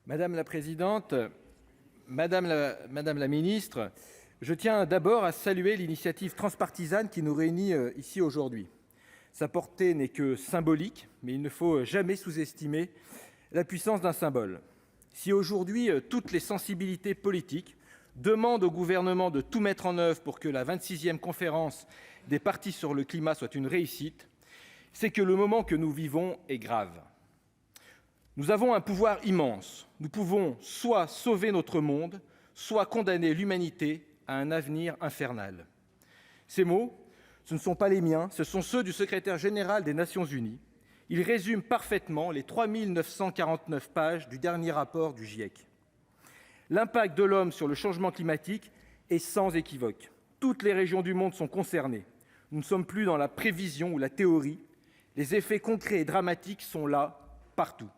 Madame la présidente, madame la ministre, je tiens d'abord à saluer l'initiative transpartisane qui nous réunit ici aujourd'hui. Sa portée n'est que symbolique, mais il ne faut jamais sous-estimer la puissance d'un symbole. Si aujourd'hui toutes les sensibilités politiques demandent au gouvernement de tout mettre en œuvre pour que la 26e conférence des partis sur le climat soit une réussite, c'est que le moment que nous vivons est grave. Nous avons un pouvoir immense. Nous pouvons soit sauver notre monde, soit condamner l'humanité à un avenir infernal. Ces mots, ce ne sont pas les miens, ce sont ceux du secrétaire général des Nations unies. Ils résument parfaitement les 3949 pages du dernier rapport du GIEC. L'impact de l'homme sur le changement climatique est sans équivoque. Toutes les régions du monde sont concernées. Nous ne sommes plus dans la prévision ou la théorie. Les effets concrets et dramatiques sont là, partout.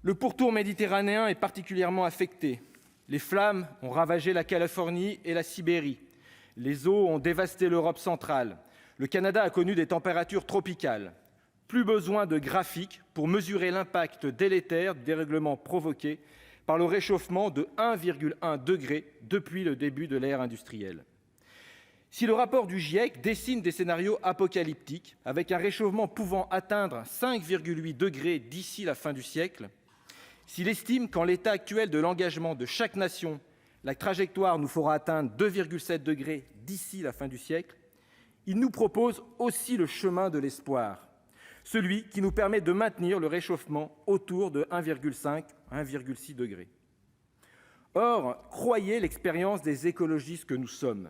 Le pourtour méditerranéen est particulièrement affecté. Les flammes ont ravagé la Californie et la Sibérie. Les eaux ont dévasté l'Europe centrale. Le Canada a connu des températures tropicales. Plus besoin de graphiques pour mesurer l'impact délétère du dérèglement provoqué par le réchauffement de 1,1 degré depuis le début de l'ère industrielle. Si le rapport du GIEC dessine des scénarios apocalyptiques, avec un réchauffement pouvant atteindre 5,8 degrés d'ici la fin du siècle, s'il estime qu'en l'état actuel de l'engagement de chaque nation, la trajectoire nous fera atteindre 2,7 degrés d'ici la fin du siècle, il nous propose aussi le chemin de l'espoir, celui qui nous permet de maintenir le réchauffement autour de 1,5 à 1,6 degrés. Or, croyez l'expérience des écologistes que nous sommes.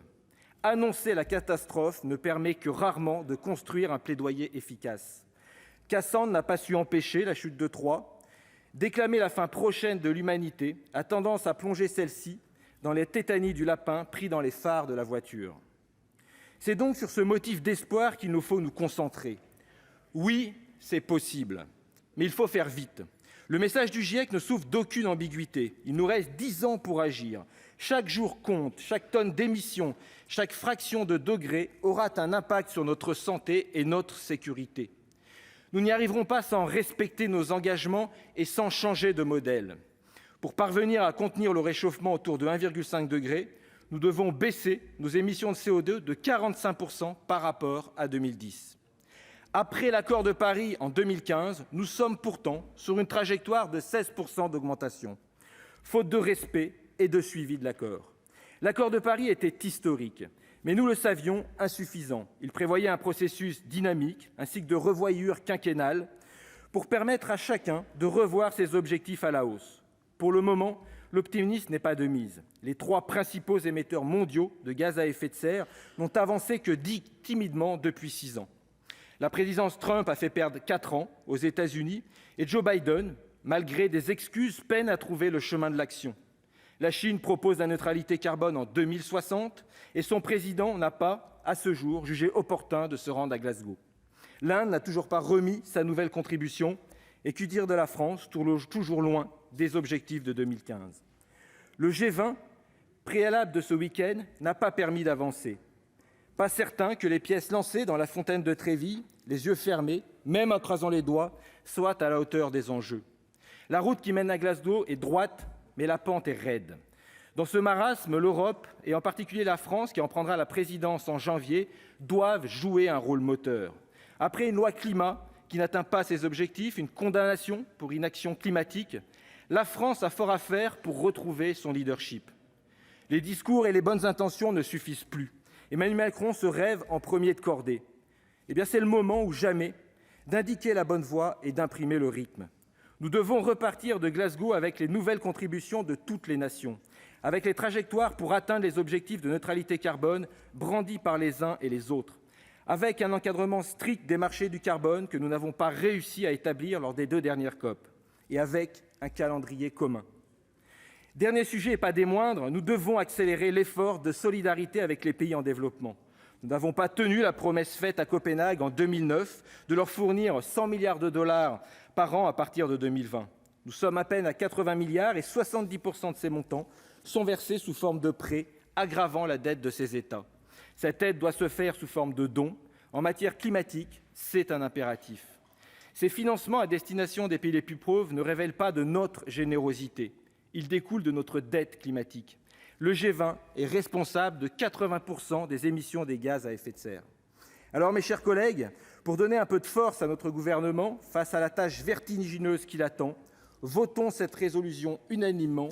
Annoncer la catastrophe ne permet que rarement de construire un plaidoyer efficace. Cassandre n'a pas su empêcher la chute de Troie. Déclamer la fin prochaine de l'humanité a tendance à plonger celle-ci dans les tétanies du lapin pris dans les phares de la voiture. C'est donc sur ce motif d'espoir qu'il nous faut nous concentrer. Oui, c'est possible, mais il faut faire vite. Le message du GIEC ne souffre d'aucune ambiguïté. Il nous reste 10 ans pour agir. Chaque jour compte, chaque tonne d'émissions, chaque fraction de degré aura un impact sur notre santé et notre sécurité. Nous n'y arriverons pas sans respecter nos engagements et sans changer de modèle. Pour parvenir à contenir le réchauffement autour de 1,5 degré, nous devons baisser nos émissions de CO2 de 45% par rapport à 2010. Après l'accord de Paris en 2015, nous sommes pourtant sur une trajectoire de 16% d'augmentation, faute de respect et de suivi de l'accord. L'accord de Paris était historique, mais nous le savions, insuffisant. Il prévoyait un processus dynamique, un cycle de revoyure quinquennal, pour permettre à chacun de revoir ses objectifs à la hausse. Pour le moment, l'optimisme n'est pas de mise. Les 3 principaux émetteurs mondiaux de gaz à effet de serre n'ont avancé que timidement depuis 6 ans. La présidence Trump a fait perdre 4 ans aux États-Unis et Joe Biden, malgré des excuses, peine à trouver le chemin de l'action. La Chine propose la neutralité carbone en 2060 et son président n'a pas, à ce jour, jugé opportun de se rendre à Glasgow. L'Inde n'a toujours pas remis sa nouvelle contribution. Et que dire de la France, toujours loin des objectifs de 2015 ? Le G20, préalable de ce week-end, n'a pas permis d'avancer. Pas certain que les pièces lancées dans la fontaine de Trévi, les yeux fermés, même en croisant les doigts, soient à la hauteur des enjeux. La route qui mène à Glasgow est droite, mais la pente est raide. Dans ce marasme, l'Europe, et en particulier la France, qui en prendra la présidence en janvier, doivent jouer un rôle moteur. Après une loi climat qui n'atteint pas ses objectifs, une condamnation pour inaction climatique, la France a fort à faire pour retrouver son leadership. Les discours et les bonnes intentions ne suffisent plus. Emmanuel Macron se rêve en premier de cordée. Eh bien, c'est le moment ou jamais d'indiquer la bonne voie et d'imprimer le rythme. Nous devons repartir de Glasgow avec les nouvelles contributions de toutes les nations, avec les trajectoires pour atteindre les objectifs de neutralité carbone brandis par les uns et les autres, avec un encadrement strict des marchés du carbone que nous n'avons pas réussi à établir lors des 2 dernières COP, et avec un calendrier commun. Dernier sujet et pas des moindres, nous devons accélérer l'effort de solidarité avec les pays en développement. Nous n'avons pas tenu la promesse faite à Copenhague en 2009 de leur fournir 100 milliards de dollars par an à partir de 2020. Nous sommes à peine à 80 milliards et 70% de ces montants sont versés sous forme de prêts, aggravant la dette de ces États. Cette aide doit se faire sous forme de dons. En matière climatique, c'est un impératif. Ces financements à destination des pays les plus pauvres ne révèlent pas de notre générosité, ils découlent de notre dette climatique. Le G20 est responsable de 80 % des émissions des gaz à effet de serre. Alors, mes chers collègues, pour donner un peu de force à notre gouvernement face à la tâche vertigineuse qui l'attend, votons cette résolution unanimement